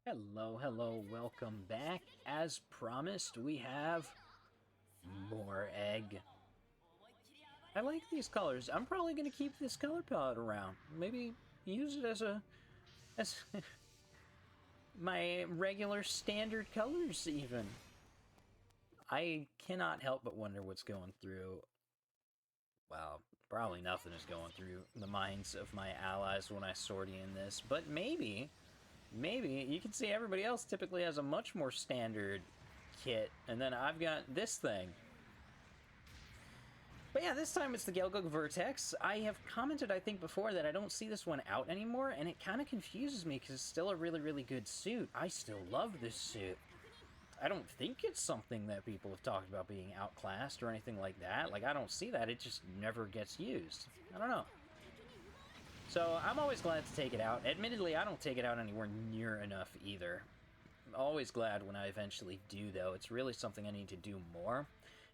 Hello, hello, welcome back. As promised, we have more egg. I like these colors. I'm probably going to keep this color palette around. Maybe use it as my regular standard colors even. I cannot help but wonder what's going through. Well, probably nothing is going through the minds of my allies when I sortie in this, but maybe you can see everybody else typically has a much more standard kit, and then I've got this thing. But yeah, this time it's the Gelgoog Vertex. I have commented, I think, before that I don't see this one out anymore, and it kind of confuses me because it's still a really, really good suit. I still love this suit. I don't think it's something that people have talked about being outclassed or anything like that. Like, I don't see that. It just never gets used. I don't know. So I'm always glad to take it out. Admittedly, I don't take it out anywhere near enough either. I'm always glad when I eventually do, though. It's really something I need to do more.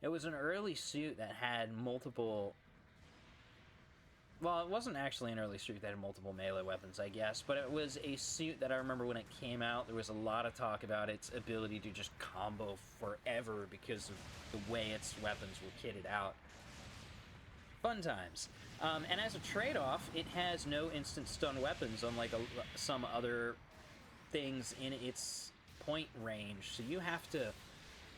It was an early suit that had multiple... Well, it wasn't actually an early suit that had multiple melee weapons, I guess, but it was a suit that I remember when it came out, there was a lot of talk about its ability to just combo forever because of the way its weapons were kitted out. Fun times. And as a trade-off, it has no instant stun weapons, unlike some other things in its point range. So you have to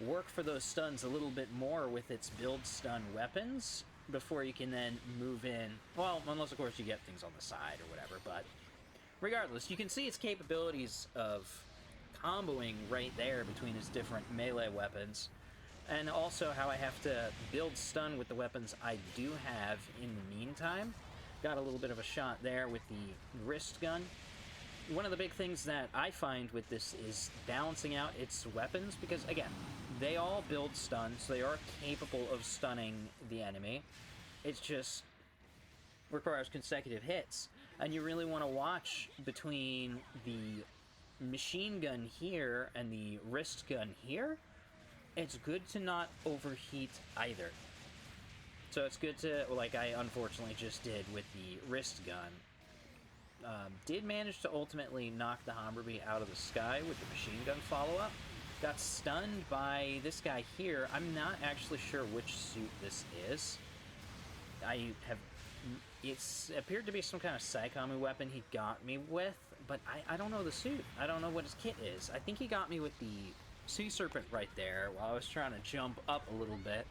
work for those stuns a little bit more with its build stun weapons before you can then move in. Well, unless, of course, you get things on the side or whatever. But regardless, you can see its capabilities of comboing right there between its different melee weapons. And also how I have to build stun with the weapons I do have in the meantime. Got a little bit of a shot there with the wrist gun. One of the big things that I find with this is balancing out its weapons, because, again, they all build stun, so they are capable of stunning the enemy. It just requires consecutive hits. And you really want to watch between the machine gun here and the wrist gun here. It's good to not overheat either. So it's good to, like I unfortunately just did with the wrist gun. Did manage to ultimately knock the Humberbee out of the sky with the machine gun follow-up. Got stunned by this guy here. I'm not actually sure which suit this is. It's appeared to be some kind of Saikamu weapon he got me with, but I don't know the suit. I don't know what his kit is. I think he got me with the Sea Serpent right there while I was trying to jump up a little bit.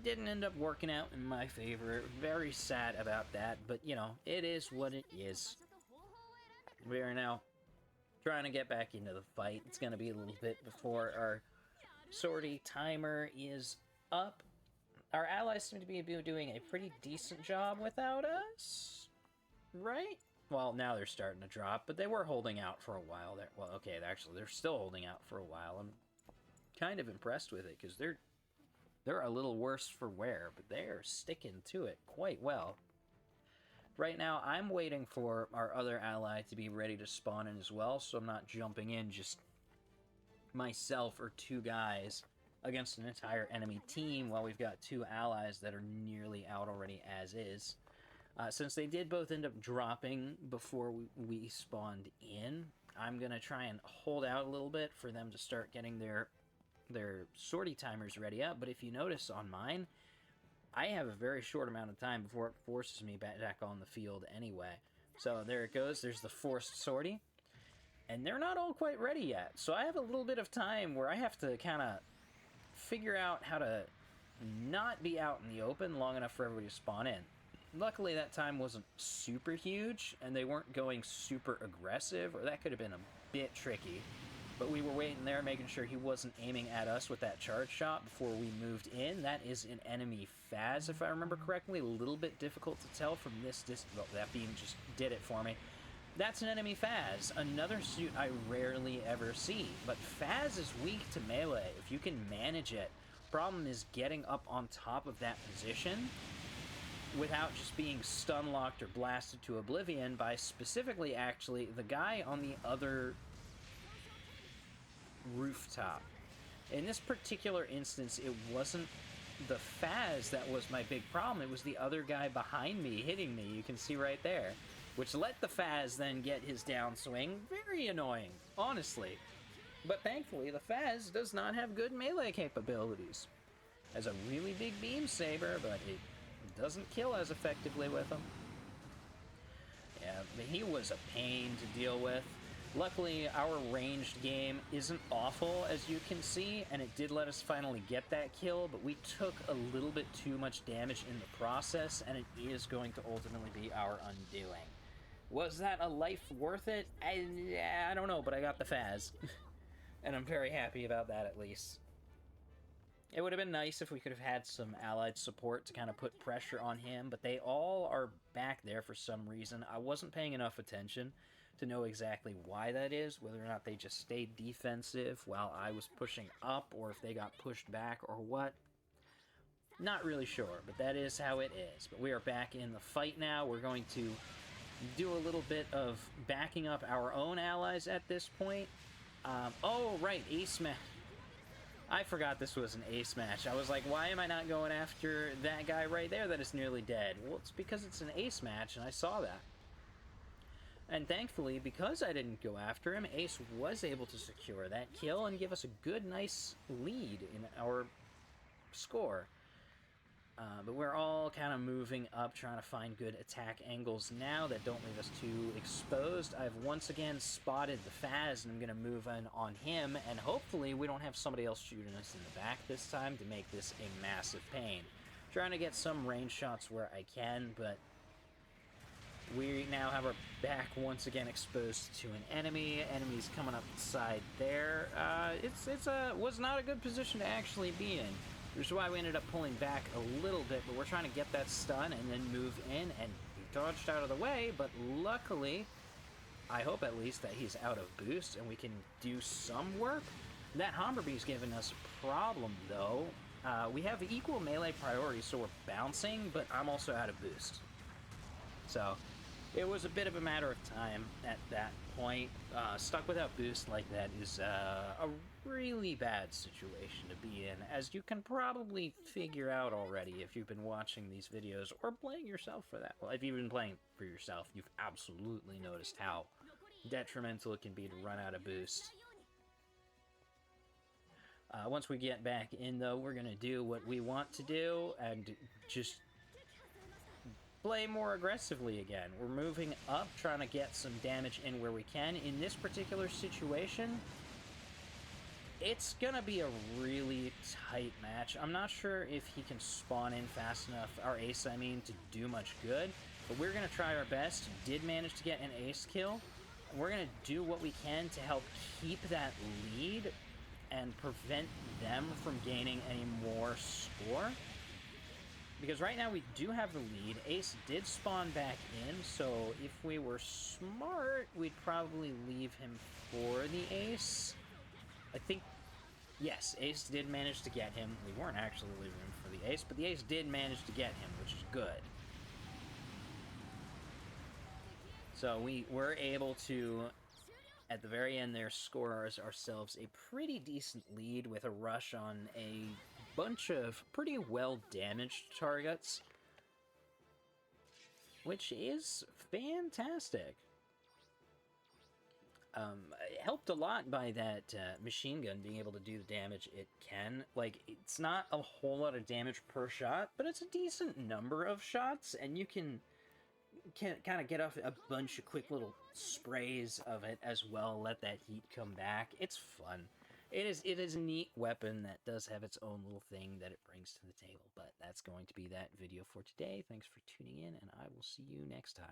Didn't end up working out in my favor. Very sad about that, but, you know, it is what it is. We are now trying to get back into the fight. It's going to be a little bit before our sortie timer is up. Our allies seem to be doing a pretty decent job without us, right? Well, now they're starting to drop, but they were holding out for a while. Well, okay, actually, they're still holding out for a while. I'm kind of impressed with it, because they're a little worse for wear, but they're sticking to it quite well. Right now, I'm waiting for our other ally to be ready to spawn in as well, so I'm not jumping in just myself or two guys against an entire enemy team while we've got two allies that are nearly out already as is. Since they did both end up dropping before we spawned in, I'm going to try and hold out a little bit for them to start getting their sortie timers ready up. But if you notice on mine, I have a very short amount of time before it forces me back on the field anyway. So there it goes. There's the forced sortie. And they're not all quite ready yet. So I have a little bit of time where I have to kind of figure out how to not be out in the open long enough for everybody to spawn in. Luckily, that time wasn't super huge, and they weren't going super aggressive, or that could have been a bit tricky. But we were waiting there, making sure he wasn't aiming at us with that charge shot before we moved in. That is an enemy Phaz, if I remember correctly. A little bit difficult to tell from this distance. Well, that beam just did it for me. That's an enemy Phaz, another suit I rarely ever see. But Phaz is weak to melee, if you can manage it. Problem is getting up on top of that position without just being stun-locked or blasted to oblivion by specifically, actually, the guy on the other rooftop. In this particular instance, it wasn't the Phaz that was my big problem. It was the other guy behind me hitting me. You can see right there. which let the Faz then get his downswing. Very annoying, honestly. But thankfully, the Faz does not have good melee capabilities. Has a really big beam saber, but it doesn't kill as effectively with him. Yeah, he was a pain to deal with. Luckily, our ranged game isn't awful, as you can see, and it did let us finally get that kill, but we took a little bit too much damage in the process, and it is going to ultimately be our undoing. Was that a life worth it? I don't know, but I got the Faz. And I'm very happy about that, at least. It would have been nice if we could have had some allied support to kind of put pressure on him, but they all are back there for some reason. I wasn't paying enough attention to know exactly why that is, whether or not they just stayed defensive while I was pushing up, or if they got pushed back, or what. Not really sure, but that is how it is. But we are back in the fight now. We're going to do a little bit of backing up our own allies at this point. Oh, right, ace match. I forgot this was an ace match. I was like, why am I not going after that guy right there that is nearly dead? Well, it's because it's an ace match, and I saw that. And thankfully, because I didn't go after him, Ace was able to secure that kill and give us a good, nice lead in our score. But we're all kind of moving up, trying to find good attack angles now that don't leave us too exposed. I've once again spotted the Faz, and I'm going to move in on him, and hopefully we don't have somebody else shooting us in the back this time to make this a massive pain. Trying to get some range shots where I can, but we now have our back once again exposed to an enemy. Enemies coming up the side there. Was not a good position to actually be in. Which is why we ended up pulling back a little bit, but we're trying to get that stun and then move in, and he dodged out of the way, but luckily, I hope at least that he's out of boost and we can do some work. That Humberbee's giving us a problem, though. We have equal melee priority, so we're bouncing, but I'm also out of boost. So, it was a bit of a matter of time at that point. Stuck without boost like that is a really bad situation to be in, as you can probably figure out already if you've been watching these videos, or playing yourself for that. Well, if you've been playing for yourself, you've absolutely noticed how detrimental it can be to run out of boost. Once we get back in, though, we're going to do what we want to do, and just play more aggressively again. We're moving up, trying to get some damage in where we can. In this particular situation, it's gonna be a really tight match. I'm not sure if he can spawn in fast enough, our ace I mean, to do much good, but we're gonna try our best. Did manage to get an ace kill. We're gonna do what we can to help keep that lead and prevent them from gaining any more score. Because right now we do have the lead. Ace did spawn back in, so if we were smart, we'd probably leave him for the ace. I think, yes, Ace did manage to get him. We weren't actually leaving him for the ace, but the ace did manage to get him, which is good. So we were able to, at the very end there, score ourselves a pretty decent lead with a rush on a bunch of pretty well-damaged targets, which is fantastic. Helped a lot by that machine gun being able to do the damage it can. Like, it's not a whole lot of damage per shot, but it's a decent number of shots, and you can kind of get off a bunch of quick little sprays of it as well, let that heat come back. It's fun. It is a neat weapon that does have its own little thing that it brings to the table, but that's going to be that video for today. Thanks for tuning in, and I will see you next time.